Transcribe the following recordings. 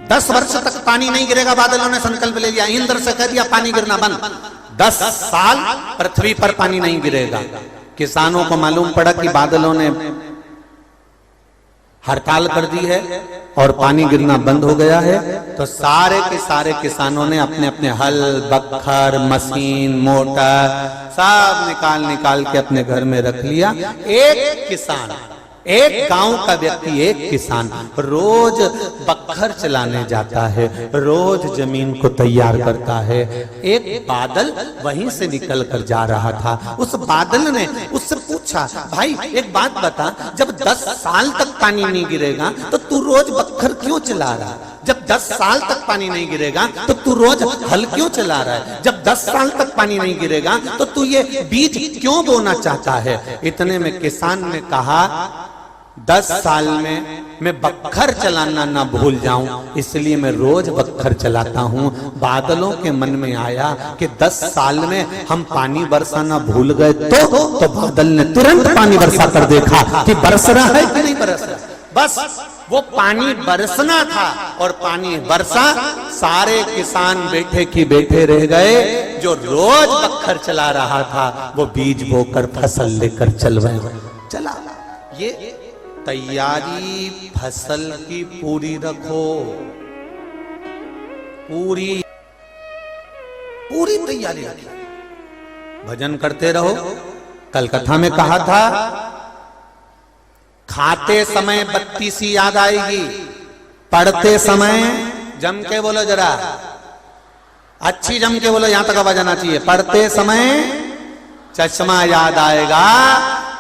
10 वर्ष तक पानी नहीं गिरेगा। बादलों ने संकल्प ले लिया, इंद्र से कह दिया पानी गिरना बंद। 10 साल पृथ्वी पर पानी नहीं गिरेगा। किसानों को मालूम पड़ा कि बादलों ने हड़ताल कर दी है और पानी गिरना बंद हो गया है, तो सारे के सारे किसानों ने अपने अपने हल, बख्तर, मशीन, मोटर सब निकाल के अपने घर में रख लिया। एक किसान, एक गांव का व्यक्ति, एक किसान रोज बख्तर चलाने जाता है, रोज जमीन को तैयार करता है। एक बादल वहीं से निकल कर जा रहा था। उस बादल ने उससे पूछा, भाई एक बात बता, जब 10 साल तक पानी नहीं गिरेगा तो तू रोज बख्तर क्यों चला रहा है? जब 10 साल तक पानी नहीं गिरेगा तो तू रोज हल क्यों चला रहा है? जब 10 साल तक पानी नहीं गिरेगा तो तू ये बीज क्यों बोना चाहता है? इतने में किसान ने कहा, 10 साल में मैं बख्तर चलाना ना भूल जाऊं, इसलिए मैं रोज बख्तर चलाता हूं। बादलों के मन में आया कि 10 साल में हम पानी बरसाना भूल गए तो बादल ने तुरंत पानी बरसा कर देखा कि बरस रहा है कि नहीं बरस रहा। बस वो पानी बरसना था और पानी बरसा। सारे किसान बैठे की बैठे रह गए। जो रोज बख्तर चला रहा था वो बीज बोकर फसल लेकर चला। ये तैयारी फसल की पूरी रखो, पूरी तैयारी रखो। भजन करते रहो। कल कथा में कहा था, खाते समय बत्ती सी याद आएगी, पढ़ते समय जम के बोलो जरा, अच्छी जम के बोलो, यहां तक आवाज आना चाहिए। पढ़ते समय चश्मा याद आएगा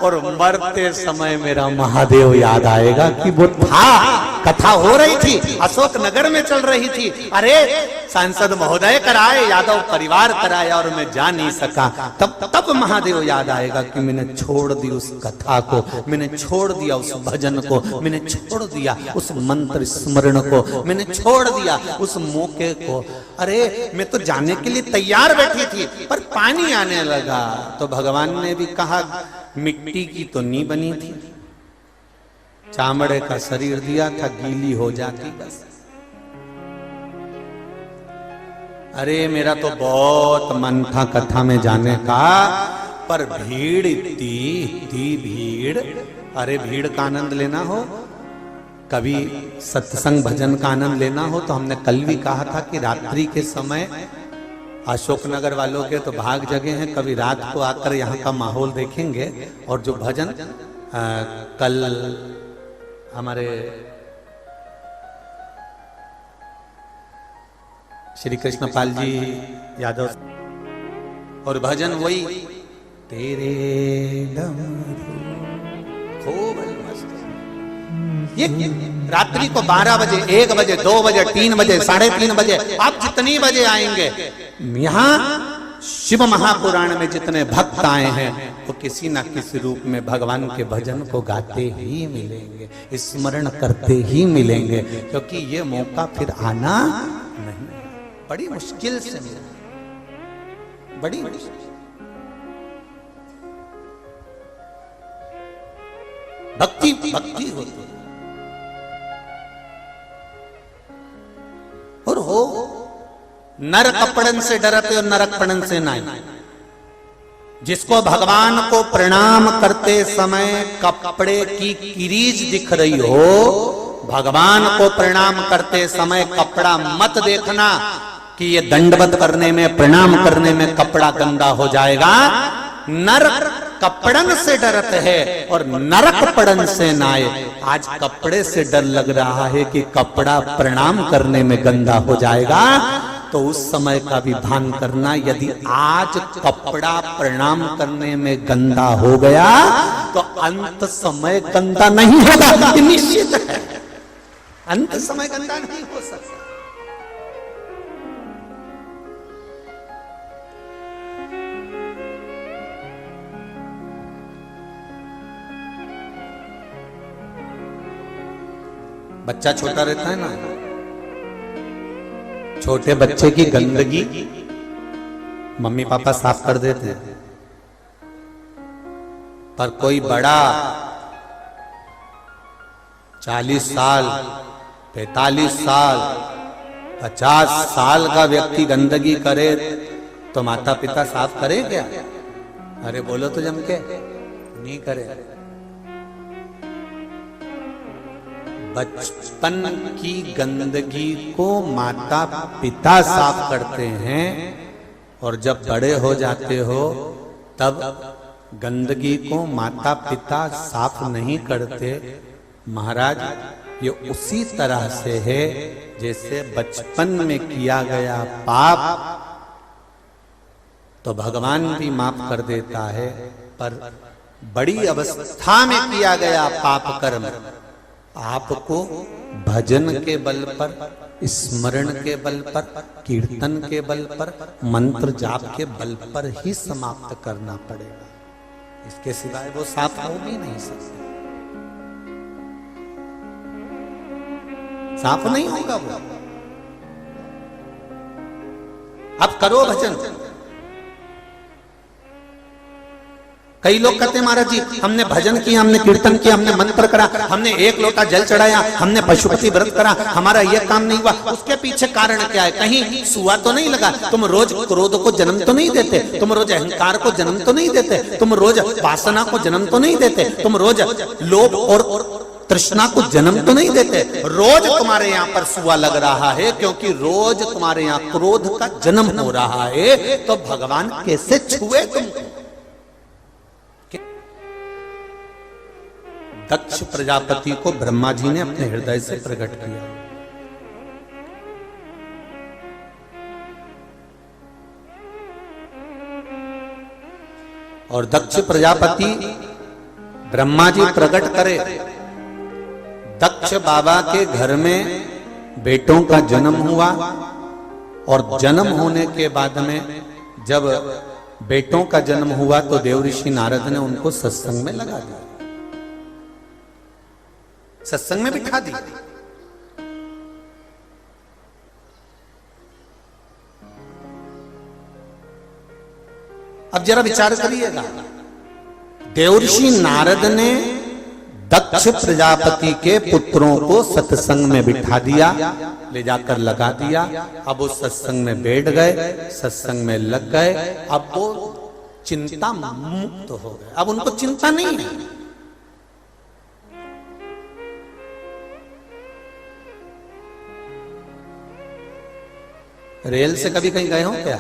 और मरते समय मेरा महादेव याद आएगा कि वो था। कथा हो रही थी, अशोक नगर में चल रही थी। अरे सांसद महोदय कराए, यादव परिवार कराया और मैं जा नहीं सका। तब महादेव याद आएगा कि मैंने छोड़ दी उस कथा को, मैंने छोड़ दिया उस भजन को, मैंने छोड़ दिया उस मंत्र स्मरण को, मैंने छोड़ दिया उस मौके को। अरे मैं तो जाने के लिए तैयार बैठी थी पर पानी आने लगा। तो भगवान ने भी कहा, मिट्टी की तो नहीं बनी थी, चामड़े का शरीर दिया था, गीली हो जाती बस। अरे मेरा तो बहुत मन था कथा में जाने का, पर भीड़ इतनी भीड़। अरे भीड़ का आनंद लेना हो, कभी सत्संग भजन का आनंद लेना हो, तो हमने कल भी कहा था कि रात्रि के समय अशोकनगर वालों के तो भाग जगह हैं, कभी रात को आकर यहाँ का माहौल देखेंगे। और जो भजन कल हमारे श्री कृष्णपाल जी यादव, और भजन वही तेरे डमरू खूब मस्त। ये रात्रि को 12 बजे, 1 बजे, 2 बजे, 3 बजे, 3:30 बजे, आप जितनी बजे आएंगे, यहाँ शिव महापुराण में जितने भक्त आए हैं वो किसी ना किसी रूप में भगवान के भजन को गाते ही मिलेंगे, स्मरण करते ही मिलेंगे, क्योंकि ये मौका फिर आना नहीं, बड़ी मुश्किल से मिला, बड़ी मुश्किल। भक्ति होती है और हो। नर कपड़न से डरते और नरक पड़न से नहीं। जिसको भगवान को प्रणाम करते समय कपड़े की किरीच दिख रही हो, भगवान को प्रणाम करते समय कपड़ा मत देखना कि ये दंडवत करने में, प्रणाम करने में कपड़ा गंदा हो जाएगा। नर कपड़न से डरते है और नरक पड़न से नाए। आज कपड़े से डर लग रहा है कि कपड़ा प्रणाम करने में गंदा हो जाएगा, तो उस समय का भी भान करना। यदि आज कपड़ा प्रणाम करने में गंदा हो गया तो अंत समय गंदा नहीं होगा, ये निश्चित है। अंत समय गंदा नहीं हो सकता। बच्चा छोटा रहता है ना, छोटे बच्चे की गंदगी मम्मी पापा साफ कर देते हैं, पर कोई बड़ा 40 साल 45 साल 50 साल का व्यक्ति गंदगी करे तो माता पिता साफ करे क्या? अरे बोलो तो जम के, नहीं करे। बचपन की गंदगी को माता पिता साफ करते हैं और जब बड़े हो जाते हो तब गंदगी को माता पिता साफ नहीं करते। महाराज ये उसी तरह से है जैसे बचपन में किया गया पाप तो भगवान भी माफ कर देता है, पर बड़ी अवस्था में किया गया पाप कर्म आपको भजन के बल पर, स्मरण के बल पर, कीर्तन के बल पर, मंत्र जाप के बल पर ही समाप्त करना पड़ेगा। इसके सिवाय वो साफ हो भी नहीं सकते, साफ नहीं होगा वो। अब करो भजन। कई लोग कहते हैं महाराज जी हमने भजन किया, हमने कीर्तन किया, हमने मंत्र करा, हमने 1 लोटा जल चढ़ाया, हमने पशुपति व्रत करा, हमारा यह काम नहीं हुआ। उसके पीछे कारण क्या है? कहीं सुआ तो नहीं लगा? तुम रोज क्रोध को जन्म तो नहीं देते? तुम रोज अहंकार को जन्म तो नहीं देते? तुम रोज वासना को जन्म तो नहीं देते? तुम रोज लोभ और तृष्णा को जन्म तो नहीं देते? रोज तुम्हारे यहाँ पर सुआ लग रहा है क्योंकि रोज तुम्हारे यहाँ क्रोध का जन्म हो रहा है। तो भगवान कैसे छुए तुमको? दक्ष प्रजापति को ब्रह्मा जी ने अपने हृदय से प्रकट किया। और दक्ष प्रजापति ब्रह्मा जी प्रकट करे। दक्ष बाबा के घर में बेटों का जन्म हुआ और जन्म होने के बाद में जब बेटों का जन्म हुआ तो देवऋषि नारद ने उनको सत्संग में लगा दिया, सत्संग में बिठा दी। अब जरा विचार करिएगा, देवऋषि नारद ने दक्ष प्रजापति के पुत्रों को सत्संग में बिठा दिया, ले जाकर लगा दिया। अब वो सत्संग में बैठ गए, सत्संग में लग गए। अब वो चिंता मुक्त हो गए, अब उनको चिंता नहीं है। रेल से कभी कहीं गए हो क्या?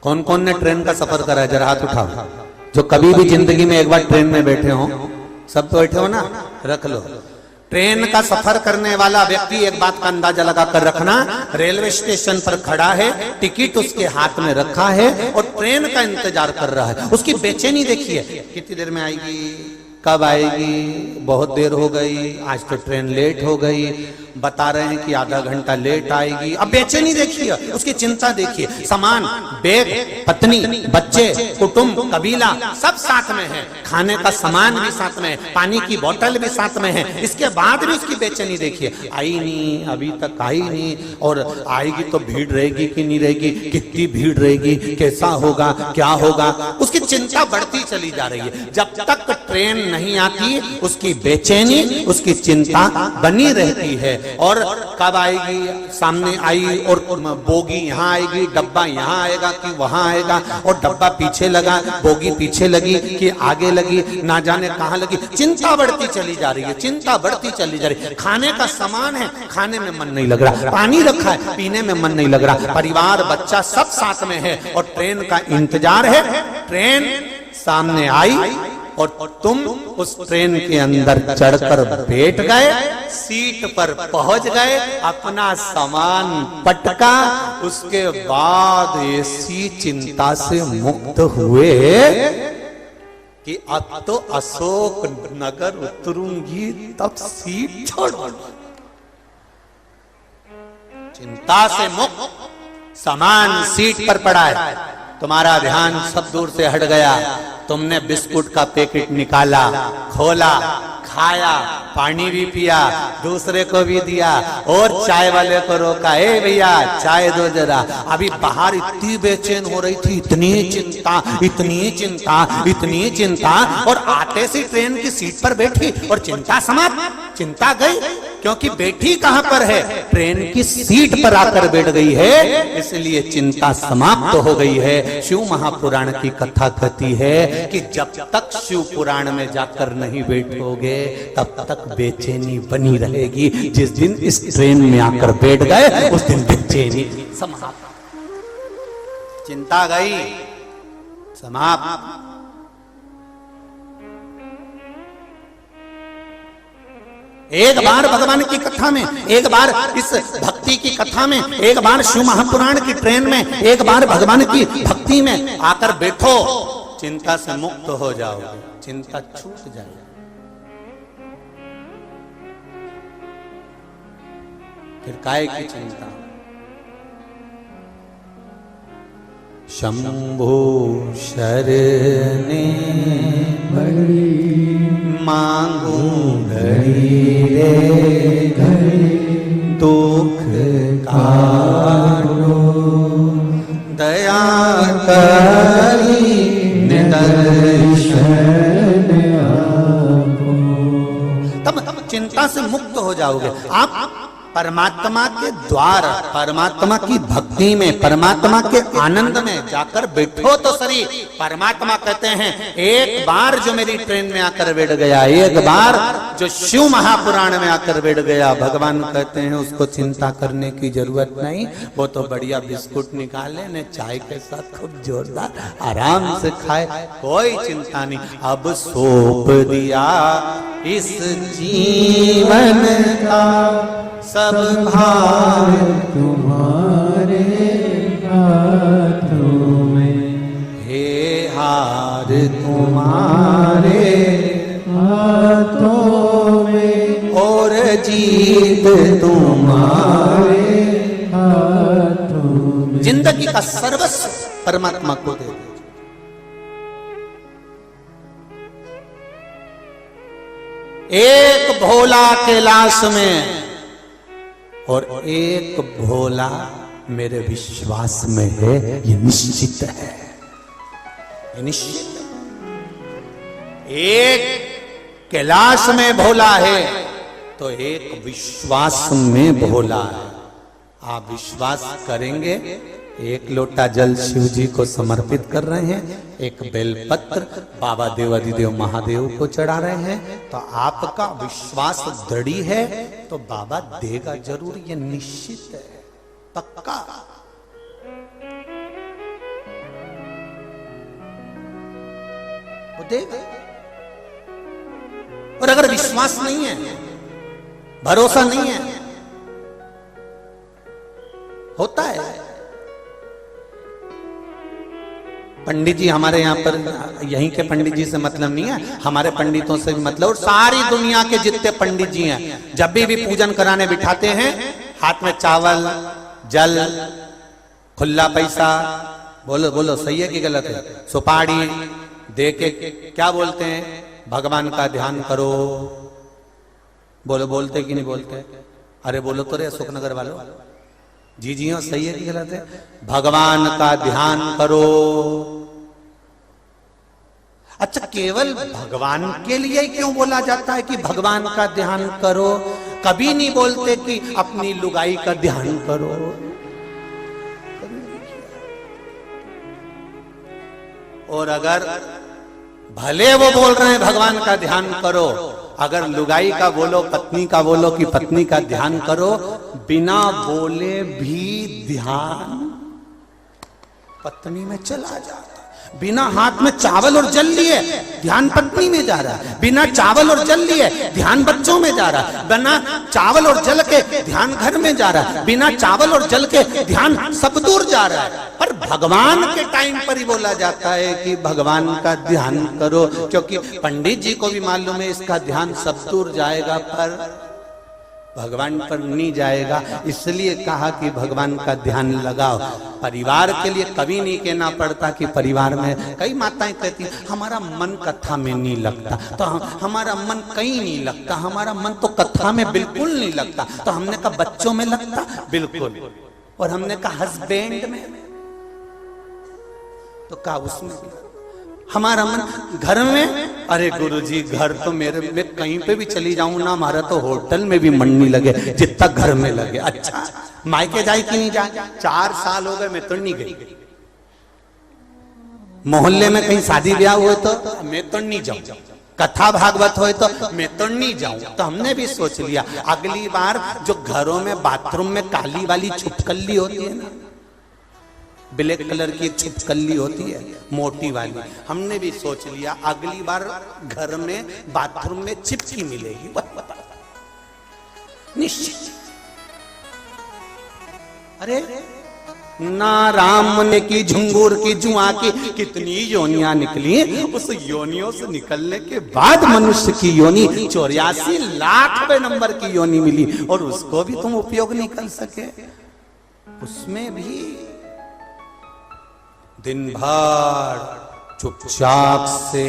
कौन कौन ने ट्रेन का सफर करा है? जरा हाथ उठाओ जो कभी भी जिंदगी में एक बार ट्रेन में बैठे हो। सब तो बैठे हो ना? रख लो। ट्रेन का सफर करने वाला व्यक्ति एक बात का अंदाजा लगा कर रखना, रेलवे स्टेशन पर खड़ा है, टिकट उसके हाथ में रखा है और ट्रेन का इंतजार कर रहा है। उसकी बेचैनी देखिए, कितनी देर में आएगी, कब आएगी, बहुत देर हो गई, आज तो ट्रेन लेट हो गई, बता रहे हैं कि आधा घंटा लेट आएगी। अब बेचैनी देखिए, उसकी चिंता देखिए। सामान, बैग, पत्नी, बच्चे, कुटुंब, कबीला सब साथ में है, खाने का सामान भी साथ में है, पानी की बोतल भी साथ में है। इसके बाद भी उसकी बेचैनी देखिए, आई नहीं, अभी तक आई नहीं, और आएगी तो भीड़ रहेगी कि नहीं रहेगी, कितनी भीड़ रहेगी, कैसा होगा, क्या होगा, उसकी चिंता बढ़ती चली जा रही है। जब तक ट्रेन नहीं आती उसकी बेचैनी, उसकी चिंता बनी रहती है। और कब आएगी, सामने आई और बोगी यहाँ आएगी, डब्बा यहाँ आएगा कि वहां आएगा, और डब्बा पीछे लगा, बोगी पीछे लगी कि आगे लगी, ना जाने कहां लगी। चिंता बढ़ती चली जा रही है, चिंता बढ़ती चली जा रही है। खाने का सामान है, खाने में मन नहीं लग रहा, पानी रखा है, पीने में मन नहीं लग रहा, परिवार बच्चा सब साथ में है और ट्रेन का इंतजार है। ट्रेन सामने आई और तुम उस ट्रेन के अंदर चढ़कर बैठ गए, सीट पर पहुंच गए, अपना सामान पटका, उसके बाद ऐसी चिंता से मुक्त हुए कि अब तो अशोक नगर उतरूंगी, तब सीट छोड़। चिंता से मुक्त, सामान सीट पर पड़ा है, तुम्हारा ध्यान सब दूर से हट गया। तुमने बिस्कुट का पैकेट निकाला, खोला, खाया, पानी भी पिया, दूसरे को भी दिया और चाय वाले को रोका, ए भैया चाय दो जरा। अभी बाहर इतनी बेचैन हो रही थी, इतनी चिंता, इतनी चिंता, इतनी चिंता, और आते से ट्रेन की सीट पर बैठी और चिंता समाप्त, चिंता गई। क्योंकि बेटी कहां पर है? ट्रेन की सीट पर आकर बैठ गई है, इसलिए चिंता समाप्त हो गई है। शिव महापुराण की कथा कहती है कि जब तक शिव पुराण में जाकर नहीं बैठोगे तब तक बेचैनी बनी रहेगी। जिस दिन इस ट्रेन में आकर बैठ गए उस दिन बेचैनी समाप्त, चिंता गई समाप्त। एक बार भगवान की कथा में, एक बार इस भक्ति की कथा में, एक बार शिव महापुराण की ट्रेन में, एक बार भगवान की भक्ति में आकर बैठो, चिंता से मुक्त हो जाओगे, चिंता छूट जाएगी। फिर काय की चिंता? शंभो शरणे बड़ी मांगू घड़ी रे घड़ी, दुख काटो दया करी निदर्शन आपो। तब चिंता से मुक्त हो जाओगे आप। परमात्मा के द्वार, परमात्मा की भक्ति में, परमात्मा के आनंद में जाकर बैठो तो सही। परमात्मा कहते हैं एक बार जो मेरी ट्रेन में आकर बैठ गया, एक बार जो शिव महापुराण में आकर बैठ गया, भगवान कहते हैं उसको चिंता करने की जरूरत नहीं। वो तो बढ़िया बिस्कुट निकाले ने चाय के साथ खूब जोरदार आराम से खाए, कोई चिंता नहीं। अब सौंप दिया इस जीवन का सब भार तुम्हारे हाथों में, हे हार तुम्हारे हाथों में, और जीत तुम्हारे हाथों में। जिंदगी का सर्वस्व परमात्मा को दे दो। एक भोला कैलाश में और एक भोला मेरे विश्वास में है, ये निश्चित है, ये निश्चित है। एक कैलाश में भोला है तो एक विश्वास में भोला है। आप विश्वास करेंगे, एक लोटा जल शिव जी को समर्पित कर रहे हैं, एक बेलपत्र बाबा देवाधिदेव महादेव को चढ़ा रहे हैं, तो आपका विश्वास दृढ़ है तो बाबा देगा जरूर, ये निश्चित है, पक्का। वो देगा। और अगर विश्वास नहीं है, भरोसा नहीं है, होता है। पंडित जी हमारे यहाँ पर, यहीं के पंडित जी से मतलब नहीं है, हमारे पंडितों से भी मतलब, और सारी दुनिया के जितने पंडित जी हैं, जब भी पूजन कराने बिठाते हैं, हाथ में चावल, जल, खुला पैसा, बोलो बोलो सही है कि गलत है, सुपारी दे के क्या बोलते हैं? भगवान का ध्यान करो। बोलो, बोलते कि नहीं बोलते? अरे बोलो तो रे अशोकनगर वालों, जी जी हाँ, सही है कि गलत है? भगवान का ध्यान करो। अच्छा, केवल भगवान के लिए ही क्यों बोला जाता है कि भगवान का ध्यान करो? कभी नहीं बोलते कि अपनी लुगाई का ध्यान करो। और अगर भले वो बोल रहे हैं भगवान का ध्यान करो, अगर लुगाई का बोलो, पत्नी का बोलो कि पत्नी का ध्यान करो, बिना बोले भी ध्यान पत्नी में चला जाता। बिना हाथ में चावल और जल लिए ध्यान पत्नी में जा रहा है, बिना चावल और जल लिए ध्यान बच्चों में जा रहा है, बिना चावल और जल के ध्यान घर में जा रहा है, बिना चावल और जल के ध्यान सब दूर जा रहा है। पर भगवान के टाइम पर ही बोला जाता है कि भगवान का ध्यान करो, क्योंकि पंडित जी को भी मालूम है इसका ध्यान सब दूर जाएगा पर भगवान पर नहीं जाएगा, इसलिए कहा कि भगवान का ध्यान लगाओ। परिवार के लिए कभी नहीं कहना पड़ता कि परिवार में, कई माताएं कहती हैं हमारा मन कथा में नहीं लगता, तो हमारा मन कहीं नहीं लगता, हमारा मन तो कथा में बिल्कुल नहीं लगता। तो हमने कहा बच्चों में लगता, बिल्कुल, और हमने कहा हस्बैंड में, तो कहा उसमें, हमारा मन घर में, अरे गुरुजी घर तो मेरे में कहीं पे भी चली जाऊं ना, हमारा तो होटल में भी मन नहीं लगे जितना घर में लगे। अच्छा मायके जाए कि नहीं जाए? 4 साल हो गए मैं तो नहीं गई। मोहल्ले में कहीं शादी ब्याह हुए तो मैं तो नहीं जाऊं, कथा भागवत होए तो मैं तो नहीं जाऊं। तो हमने भी सोच लिया अगली बार जो घरों में बाथरूम में काली वाली छिपकली होती है ना, ब्लैक कलर की छिपकली होती है मोटी वाली, हमने भी सोच लिया अगली बार घर में बाथरूम में चिपकी मिलेगी निश्चित। अरे ना राम ने की झुंगूर की जुआ की कितनी योनियां निकली, उस योनियों से निकलने के बाद मनुष्य की योनि 84 लाख नंबर की योनि मिली, और उसको भी तुम उपयोग नहीं कर सके। उसमें भी दिन भर चुपचाप से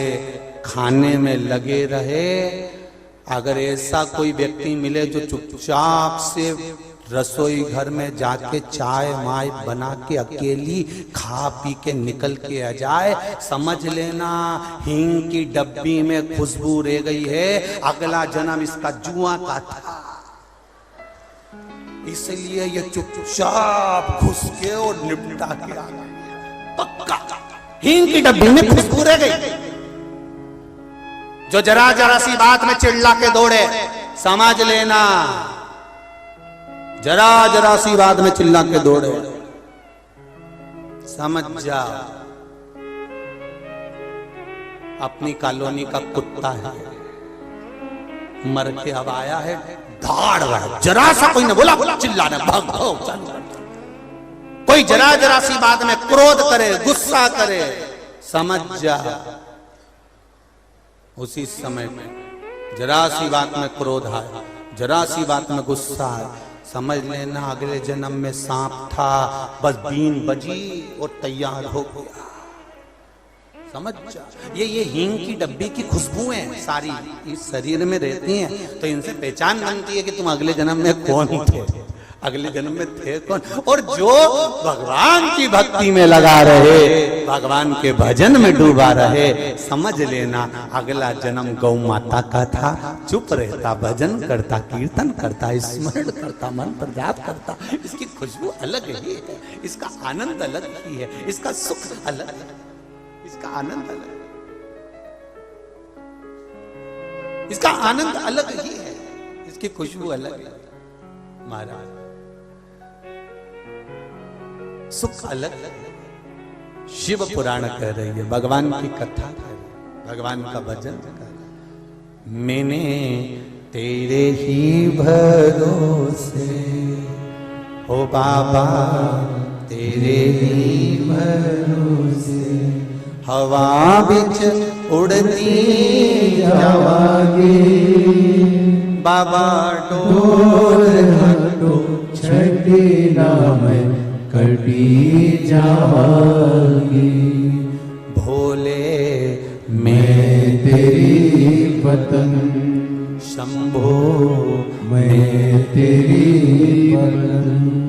खाने में लगे रहे। अगर ऐसा कोई व्यक्ति मिले जो चुपचाप से रसोई घर में जाके चाय माय बना के अकेली खा पी के निकल के आ जाए, समझ लेना हींग की डब्बी में खुशबू रह गई है, अगला जन्म इसका जुआ का था। इसलिए ये चुपचाप घुस के और निपटा के आ गया, पक्का हींग की डब्बी में खुशबू रह गई। जो जरा जरा सी बात में चिल्ला के दौड़े, समझ लेना जरा जरा सी बात में चिल्ला के दौड़े, समझ जा अपनी कॉलोनी का कुत्ता है, मर के अब आया है, धाड़ रहा, जरा सा कोई ने बोला चिल्लाना भाग भाग चालू कर। कोई जरा जरा सी बात में क्रोध करे, गुस्सा करे, समझ जा उसी समय में जरा सी बात में क्रोध आए, जरा सी बात में गुस्सा आए, समझ लेना अगले जन्म में सांप था, बस बीन बजी और तैयार हो गया। समझ जा, ये हींग की डब्बी की खुशबुएं सारी इस शरीर में रहती हैं, तो इनसे पहचान बनती है कि तुम अगले जन्म में कौन थे, अगले जन्म में थे कौन। और जो भगवान की भक्ति में लगा रहे, भगवान के भजन में डूबा रहे, समझ लेना अगला जन्म गौ माता का था, चुप रहता, भजन करता, कीर्तन करता, स्मरण करता, मंत्र जाप करता। इसकी खुशबू अलग ही है, इसका आनंद अलग ही है, इसका सुख अलग है, इसका आनंद अलग, इसका आनंद अलग ही है, इसकी खुशबू अलग है। महाराज सुख अलग, शिव पुराण कह रही है, भगवान की कथा कर रही है, भगवान का भजन कर रही है। मैंने तेरे ही भरोसे हो बाबा, तेरे ही भरोसे हवा बिच उड़ती जावागे, बाबा डोर हटो छठी नाम कटी जावागी, भोले मैं तेरी पतन, शंभो मैं तेरी पतन।